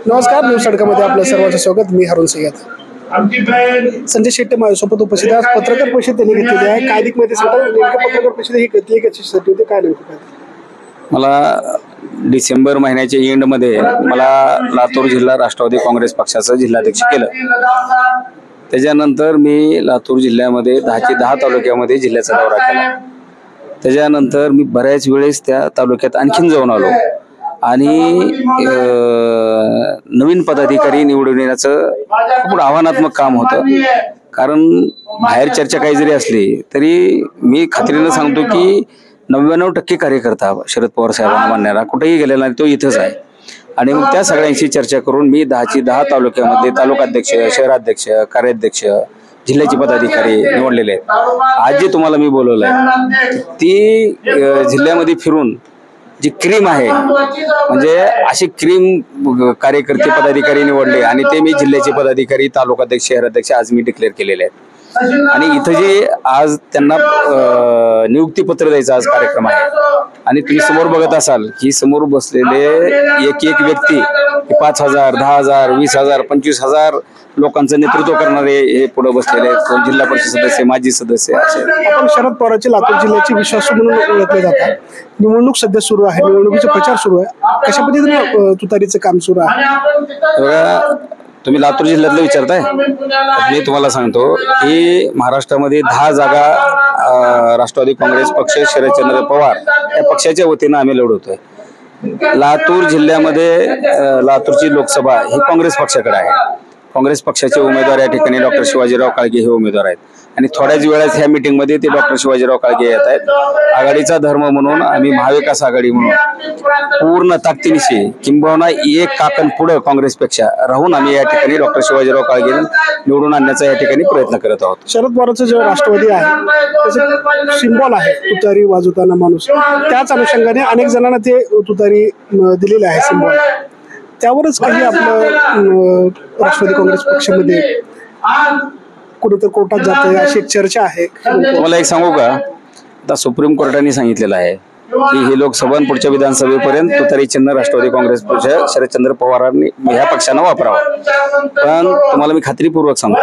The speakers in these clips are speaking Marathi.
नमस्कार, न्यूज तडकामध्ये आपलं सर्वांचं स्वागत. मी हरुण सय्यद. संजय शेट्टी माझ्यासोबत उपस्थित आहे. आज पत्रकार परिषद त्यांनी घेतलेली आहे. काय अधिक माहिती सांगता? नेमकं पत्रकार परिषद ही घेतली कशासाठी होती, काय नेमकं? मला डिसेंबर महिन्याच्या एंडमध्ये मला लातूर जिल्हा राष्ट्रवादी काँग्रेस पक्षाचं जिल्हाध्यक्ष केलं. त्याच्यानंतर मी लातूर जिल्ह्यामध्ये 10 तालुक्यामध्ये जिल्ह्याचा दौरा केला. त्याच्यानंतर मी बऱ्याच वेळेस त्या तालुक्यात आणखीन जाऊन आलो आणि नवीन पदाधिकारी निवडून येण्याचं खूप आव्हानात्मक काम होतं. कारण बाहेर चर्चा काही जरी असली तरी मी खात्रीनं सांगतो की 99% कार्यकर्ता शरद पवार साहेबांना मानणारा कुठेही गेलेला नाही, तो इथंच आहे. आणि मग त्या सगळ्यांशी चर्चा करून मी 10 तालुक्यामध्ये तालुकाध्यक्ष, शहराध्यक्ष, कार्याध्यक्ष, जिल्ह्याचे पदाधिकारी निवडलेले आहेत. आज जे तुम्हाला मी बोलवलंय ती जिल्ह्यामध्ये फिरून जी क्रीम आहे, म्हणजे अशी क्रीम कार्यकर्ते पदाधिकारी निवडले आणि ते मी जिल्ह्याचे पदाधिकारी, तालुकाध्यक्ष, शहराध्यक्ष आज मी डिक्लेअर केलेले आहेत. आणि इथं जे आज त्यांना नियुक्तीपत्र द्यायचा आज कार्यक्रम आहे आणि तुम्ही समोर बघत असाल की समोर बसलेले एक व्यक्ती 5,000, 10,000, 20,000, 25,000 लोकांचं नेतृत्व करणारे हे पुढे बसलेले आहेत. कोण जिल्हा परिषद सदस्य, माजी सदस्य असे. आपण शरद पवारांचे लातूर जिल्ह्याचे विश्वासू म्हणून ओळखले जातात. निवडणूक सध्या सुरू आहे, निवडणुकीचा प्रचार सुरू आहे. कशा पद्धतीने तुतारीचं काम सुरू आहे? तुम्ही लातूर जिल्ह्यातलं विचारताय. मी तुम्हाला सांगतो की महाराष्ट्रामध्ये 10 जागा राष्ट्रवादी काँग्रेस पक्ष, शरदचंद्र पवार या पक्षाच्या वतीनं आम्ही लढवतोय. लातूर जिल्ह्यामध्ये लातूरची लोकसभा ही काँग्रेस पक्षाकडे आहे. काँग्रेस पक्षाचे उमेदवार या ठिकाणी डॉक्टर शिवाजीराव काळगे हे उमेदवार आहेत आणि थोड्याच वेळात ह्या मीटिंगमध्ये ते डॉक्टर शिवाजीराव काळगे येत आहेत. आघाडीचा धर्म म्हणून आम्ही महाविकास आघाडी म्हणून पूर्ण ताकदीनिशी किंबहुना एक काकण पुढे काँग्रेसपेक्षा राहून आम्ही या ठिकाणी डॉक्टर शिवाजीराव काळगे निवडून आणण्याचा या ठिकाणी प्रयत्न करत आहोत. शरद पवारांचं जे राष्ट्रवादी आहे त्याचं सिम्बॉल आहे तुतारी वाजवताना माणूस. त्याच अनुषंगाने अनेक जणांना ते तुतारी दिलेले आहे सिम्बॉल. त्यावरच काही आपलं राष्ट्रवादी काँग्रेस पक्षामध्ये कुठेतरी कोर्टात जाते अशी एक चर्चा आहे. तुम्हाला एक सांगू का, आता सुप्रीम कोर्टाने सांगितलेलं आहे की ही लोकसभा पुढच्या विधानसभेपर्यंत तुतारी चिन्ह राष्ट्रवादी काँग्रेस पक्ष शरदचंद्र पवारांनी ह्या पक्षानं वापरावं. पण तुम्हाला मी खात्रीपूर्वक सांगतो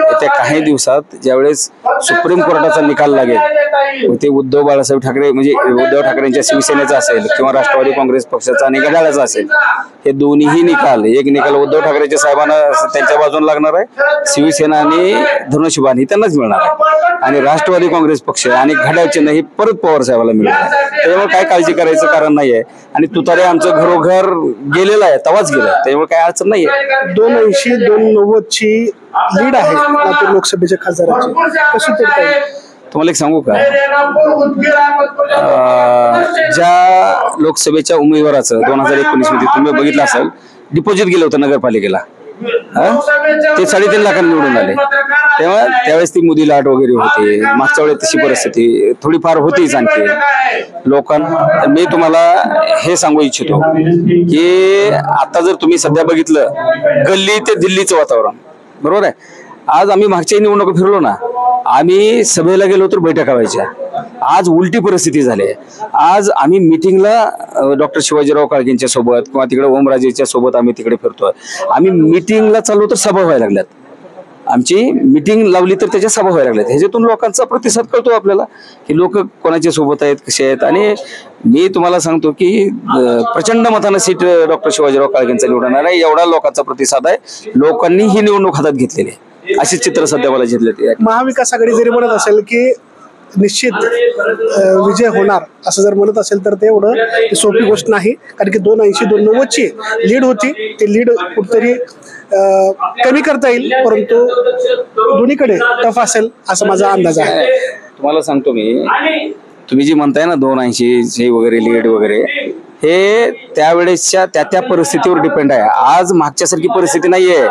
येत्या काही दिवसात ज्यावेळेस सुप्रीम कोर्टाचा निकाल लागेल, ते उद्धव बाळासाहेब ठाकरे म्हणजे उद्धव ठाकरेंच्या शिवसेनेचा असेल किंवा राष्ट्रवादी काँग्रेस पक्षाचा आणि घड्याळाचा असेल, हे दोन्ही निकाल, एक निकाल उद्धव ठाकरेच्या साहेबांना त्यांच्या बाजूने लागणार आहे, शिवसेना आणि धनुष्यबाण ही त्यांनाच मिळणार आहे आणि राष्ट्रवादी काँग्रेस पक्ष आणि घड्याळ चिन्ह ही परत पवार साहेबाला मिळणार आहे. त्यामुळे काय काळजी करायचं कारण नाहीये आणि तुतारे आमचं घरोघर गेलेलं आहे, तवाच गेलाय, त्यामुळे काय अडचण नाहीये. 280-290 ची लीड आहे लातूर लोकसभेच्या खासदारांची. कशी तोडता येईल? तुम्हाला एक सांगू का, ज्या लोकसभेच्या उमेदवाराचं 2019 मध्ये तुम्ही बघितलं असेल डिपॉझिट गेलं होतं नगरपालिकेला, ते 3.5 लाखांनी निवडून आले. तेव्हा त्यावेळेस ती मुदी लाट वगैरे होती. मागच्या वेळेस तशी परिस्थिती थोडीफार होतीच. आणखी लोकांना मी तुम्हाला हे सांगू इच्छितो की आता जर तुम्ही सध्या बघितलं गल्ली ते दिल्लीचं वातावरण, बरोबर आहे. आज आम्ही मागच्या निवडणुका फिरलो ना, आम्ही सभेला गेलो तर बैठका व्हायच्या. आज उलटी परिस्थिती झाली. आज आम्ही मिटिंगला डॉक्टर शिवाजीराव काळगेंच्या सोबत किंवा तिकडे ओमराजेच्या सोबत आम्ही तिकडे फिरतोय. आम्ही मिटिंगला चाललो तर सभा व्हायला लागल्यात. आमची मिटिंग लावली तर त्याच्या सभा व्हायला लागल्यात. ह्याच्यातून लोकांचा प्रतिसाद कळतो आपल्याला की लोक कोणाच्या सोबत आहेत, कसे आहेत. आणि मी तुम्हाला सांगतो की प्रचंड मतानं सीट डॉक्टर शिवाजीराव काळगेंचा निवडणार आहे, एवढा लोकांचा प्रतिसाद आहे. लोकांनी ही निवडणूक हातात घेतलेली आहे. अशी चित्र सध्या मला जिल्ह्यात. महाविकास आघाडी जरी म्हणत असेल की निश्चित विजय होणार असं जर म्हणत असेल तर ते एवढं सोपी गोष्ट नाही. कारण की 280-290 ची लीड होती, ती लीड कुठतरी कमी करता येईल, परंतु दोन्हीकडे टफ असेल असं माझा अंदाज आहे. तुम्हाला सांगतो मी, तुम्ही जी म्हणताय ना 280 वगैरे लीड वगैरे, हे त्यावेळेसच्या त्या परिस्थितीवर डिपेंड आहे. आज मागच्यासारखी परिस्थिती नाहीये.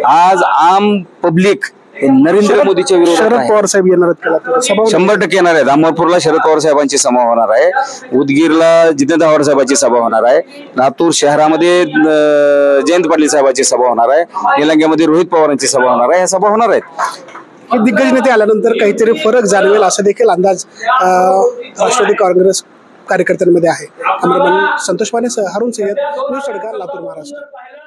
आज आम पब्लिक नरेंद्र मोदीच्या विरोधात शरद पवार साहेब येणार आहेत. 100% येणार आहेत. अहमदपूरला शरद पवार साहेबांची सभा होणार आहे, उदगीरला जितेंद्र आव्हाड साहेबांची सभा होणार आहे, लातूर शहरामध्ये जयंत पाटील साहेबांची सभा होणार आहे, निलंग्यामध्ये रोहित पवारांची सभा होणार आहे. ह्या सभा होणार आहेत. हे दिग्गज नेते आल्यानंतर काहीतरी फरक जाणवेल असा देखील अंदाज राष्ट्रवादी काँग्रेस कार्यकर्त्यांमध्ये आहे. कॅमेरामॅन संतोष माने, हरुण सय्यद, न्यूज तडका, लातूर, महाराष्ट्र.